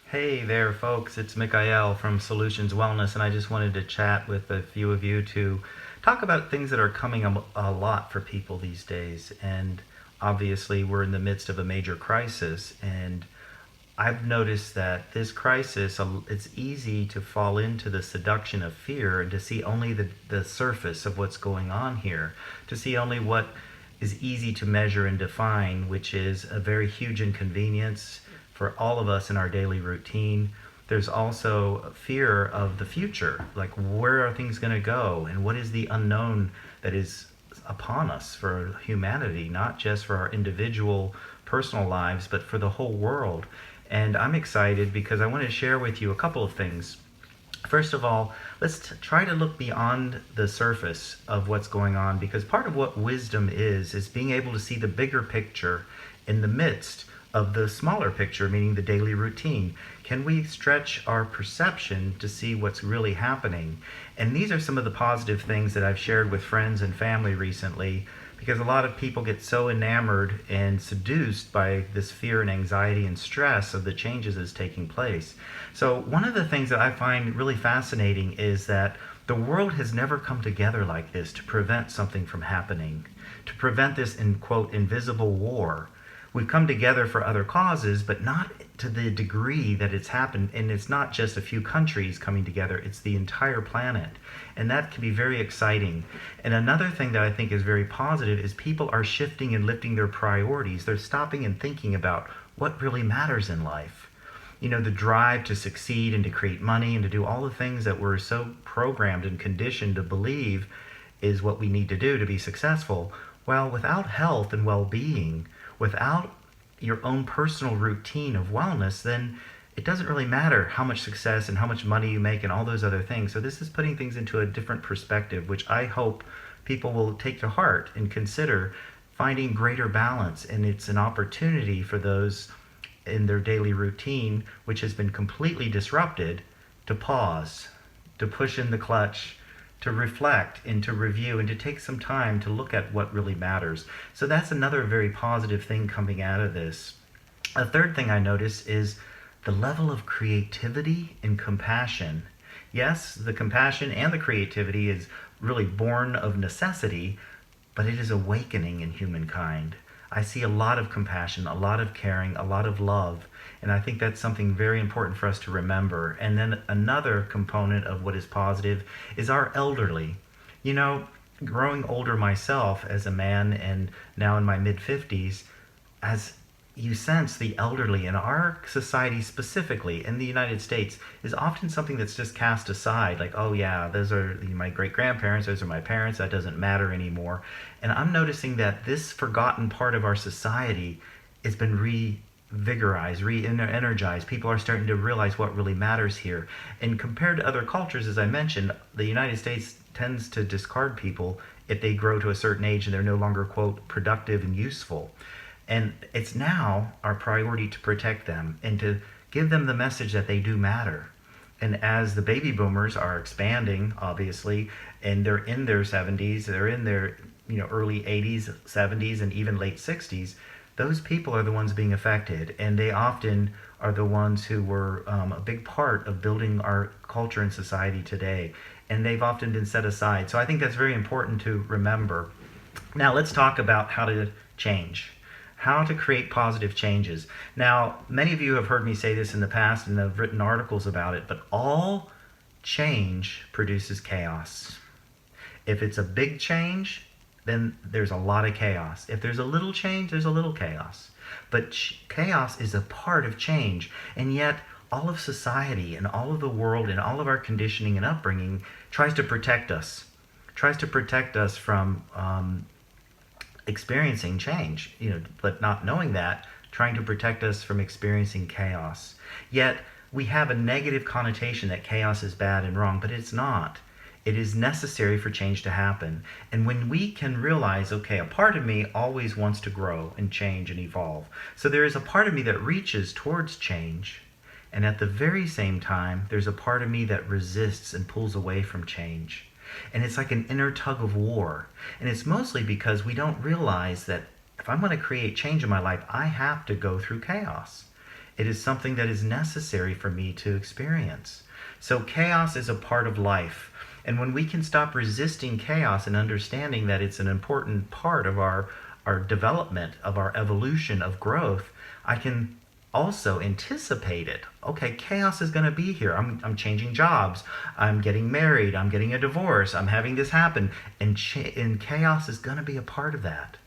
Hey there, folks. It's Mikael from Solutions Wellness, and I just wanted to chat with a few of you to talk about things that are coming a lot for people these days. And obviously, we're in the midst of a major crisis, and I've noticed that this crisis, it's easy to fall into the seduction of fear and to see only the surface of what's going on here, to see only what is easy to measure and define, which is a very huge inconvenience for all of us in our daily routine. There's also fear of the future, like where are things going to go and what is the unknown that is upon us for humanity, not just for our individual personal lives, but for the whole world. And I'm excited because I want to share with you a couple of things. First of all, let's try to look beyond the surface of what's going on, because part of what wisdom is being able to see the bigger picture in the midst of the smaller picture, meaning the daily routine. Can we stretch our perception to see what's really happening? And these are some of the positive things that I've shared with friends and family recently, because a lot of people get so enamored and seduced by this fear and anxiety and stress of the changes that's taking place. So one of the things that I find really fascinating is that the world has never come together like this to prevent something from happening, to prevent this, in quote, invisible war. We've come together for other causes, but not to the degree that it's happened. And it's not just a few countries coming together, it's the entire planet. And that can be very exciting. And another thing that I think is very positive is people are shifting and lifting their priorities. They're stopping and thinking about what really matters in life. You know, the drive to succeed and to create money and to do all the things that we're so programmed and conditioned to believe is what we need to do to be successful. Well, without health and well-being, without your own personal routine of wellness, then it doesn't really matter how much success and how much money you make and all those other things. So this is putting things into a different perspective, which I hope people will take to heart and consider finding greater balance. And it's an opportunity for those in their daily routine, which has been completely disrupted, to pause, to push in the clutch, to reflect and to review and to take some time to look at what really matters. So that's another very positive thing coming out of this. A third thing I notice is the level of creativity and compassion. Yes, the compassion and the creativity is really born of necessity, but it is awakening in humankind. I see a lot of compassion, a lot of caring, a lot of love, and I think that's something very important for us to remember. And then another component of what is positive is our elderly. You know, growing older myself as a man and now in my mid 50s, as you sense the elderly in our society, specifically in the United States, is often something that's just cast aside. Like, oh yeah, those are my great grandparents, those are my parents, that doesn't matter anymore. And I'm noticing that this forgotten part of our society has been revigorized, re-energized. People are starting to realize what really matters here. And compared to other cultures, as I mentioned, the United States tends to discard people if they grow to a certain age and they're no longer, quote, productive and useful. And it's now our priority to protect them and to give them the message that they do matter. And as the baby boomers are expanding, obviously, and they're in their 70s, they're in their early 80s, 70s, and even late 60s, those people are the ones being affected. And they often are the ones who were a big part of building our culture and society today. And they've often been set aside. So I think that's very important to remember. Now let's talk about how to change. How to create positive changes. Now, many of you have heard me say this in the past and have written articles about it, but all change produces chaos. If it's a big change, then there's a lot of chaos. If there's a little change, there's a little chaos. But chaos is a part of change, and yet all of society and all of the world and all of our conditioning and upbringing tries to protect us, from experiencing change, but not knowing that, trying to protect us from experiencing chaos. Yet we have a negative connotation that chaos is bad and wrong, but it's not. It is necessary for change to happen. And when we can realize, okay, a part of me always wants to grow and change and evolve. So there is a part of me that reaches towards change, and at the very same time, there's a part of me that resists and pulls away from change. And it's like an inner tug of war. And it's mostly because we don't realize that if I'm going to create change in my life, I have to go through chaos. It is something that is necessary for me to experience. So chaos is a part of life. And when we can stop resisting chaos and understanding that it's an important part of our development, of our evolution, of growth, I can also anticipate it. Okay, chaos is going to be here. I'm changing jobs. I'm getting married. I'm getting a divorce. I'm having this happen. And chaos is going to be a part of that.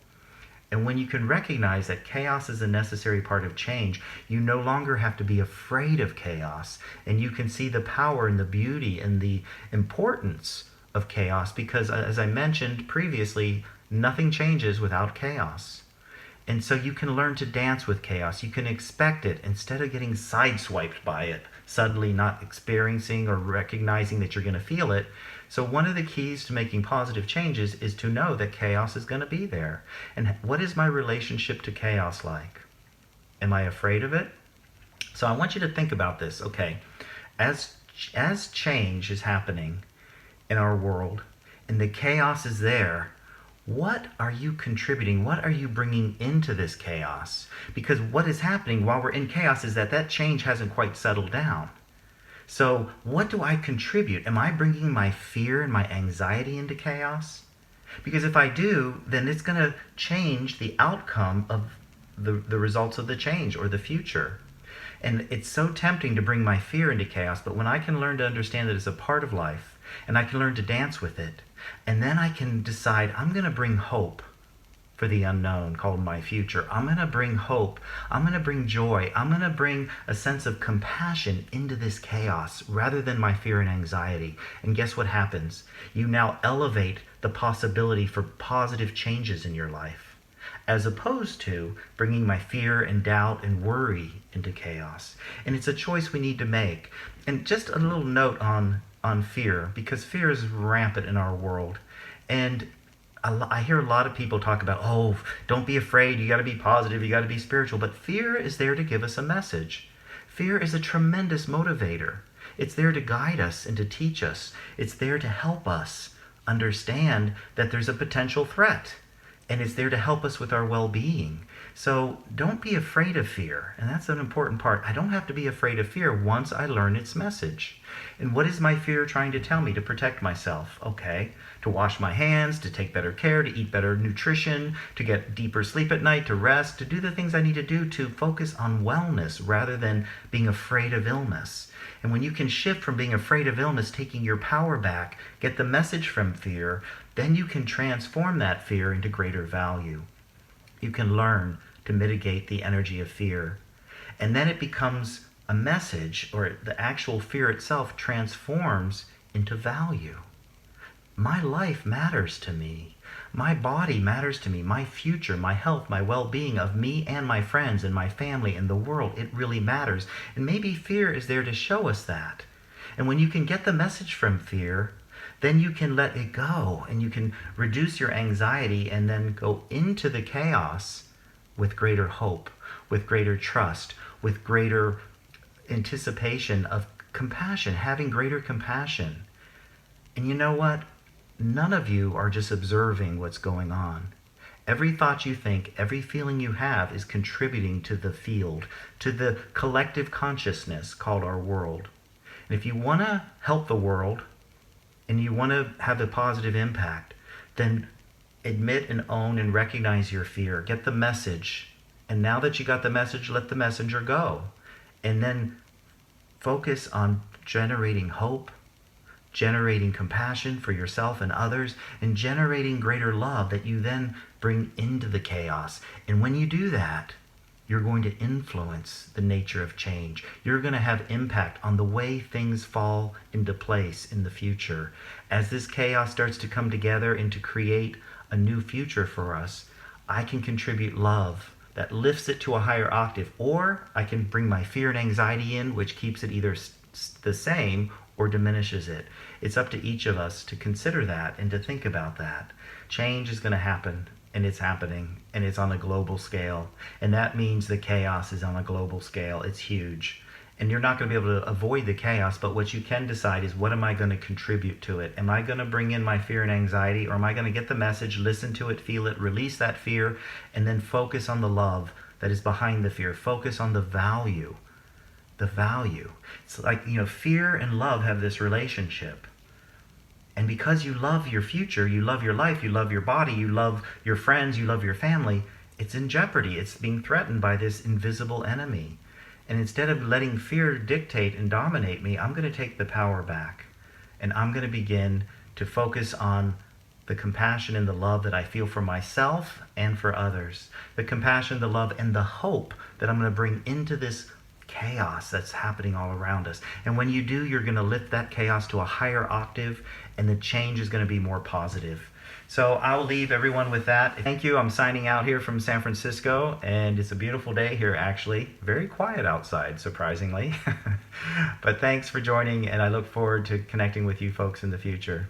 And when you can recognize that chaos is a necessary part of change, you no longer have to be afraid of chaos. And you can see the power and the beauty and the importance of chaos because, as I mentioned previously, nothing changes without chaos. And so you can learn to dance with chaos. You can expect it instead of getting sideswiped by it, suddenly not experiencing or recognizing that you're going to feel it. So one of the keys to making positive changes is to know that chaos is going to be there. And what is my relationship to chaos like? Am I afraid of it? So I want you to think about this. Okay, as change is happening in our world and the chaos is there, what are you contributing? What are you bringing into this chaos? Because what is happening while we're in chaos is that change hasn't quite settled down. So what do I contribute? Am I bringing my fear and my anxiety into chaos? Because if I do, then it's going to change the outcome of the results of the change or the future. And it's so tempting to bring my fear into chaos, but when I can learn to understand that it's a part of life, and I can learn to dance with it, and then I can decide I'm going to bring hope for the unknown called my future. I'm going to bring hope. I'm going to bring joy. I'm going to bring a sense of compassion into this chaos rather than my fear and anxiety. And guess what happens? You now elevate the possibility for positive changes in your life, as opposed to bringing my fear and doubt and worry into chaos. And it's a choice we need to make. And just a little note on fear, because fear is rampant in our world. And I hear a lot of people talk about, oh, don't be afraid, you got to be positive, you got to be spiritual. But fear is there to give us a message. Fear is a tremendous motivator. It's there to guide us and to teach us. It's there to help us understand that there's a potential threat. And it's there to help us with our well-being. So don't be afraid of fear. And that's an important part. I don't have to be afraid of fear once I learn its message. And what is my fear trying to tell me to protect myself? Okay, to wash my hands, to take better care, to eat better nutrition, to get deeper sleep at night, to rest, to do the things I need to do to focus on wellness rather than being afraid of illness. And when you can shift from being afraid of illness, taking your power back, get the message from fear, then you can transform that fear into greater value. You can learn to mitigate the energy of fear. And then it becomes a message, or the actual fear itself transforms into value. My life matters to me. My body matters to me. My future, my health, my well-being of me and my friends and my family and the world, it really matters. And maybe fear is there to show us that. And when you can get the message from fear, then you can let it go and you can reduce your anxiety and then go into the chaos with greater hope, with greater trust, with greater anticipation of compassion, having greater compassion. And you know what? None of you are just observing what's going on. Every thought you think, every feeling you have is contributing to the field, to the collective consciousness called our world. And if you want to help the world and you want to have a positive impact, then admit and own and recognize your fear. Get the message. And now that you got the message, let the messenger go. And then focus on generating hope, generating compassion for yourself and others, and generating greater love that you then bring into the chaos. And when you do that, you're going to influence the nature of change. You're going to have impact on the way things fall into place in the future. As this chaos starts to come together and to create a new future for us, I can contribute love that lifts it to a higher octave, or I can bring my fear and anxiety in, which keeps it either the same or diminishes it. It's up to each of us to consider that and to think about that. Change is going to happen, and it's happening, and it's on a global scale. And that means the chaos is on a global scale. It's huge. And you're not going to be able to avoid the chaos, but what you can decide is, what am I going to contribute to it? Am I going to bring in my fear and anxiety, or am I going to get the message, listen to it, feel it, release that fear, and then focus on the love that is behind the fear. Focus on the value. The value. It's like, fear and love have this relationship. And because you love your future, you love your life, you love your body, you love your friends, you love your family, it's in jeopardy. It's being threatened by this invisible enemy. And instead of letting fear dictate and dominate me, I'm going to take the power back. And I'm going to begin to focus on the compassion and the love that I feel for myself and for others. The compassion, the love, and the hope that I'm going to bring into this chaos that's happening all around us. And when you do, you're going to lift that chaos to a higher octave, and the change is going to be more positive. So I'll leave everyone with that. Thank you. I'm signing out here from San Francisco, and it's a beautiful day here, actually. Very quiet outside, surprisingly. But thanks for joining, and I look forward to connecting with you folks in the future.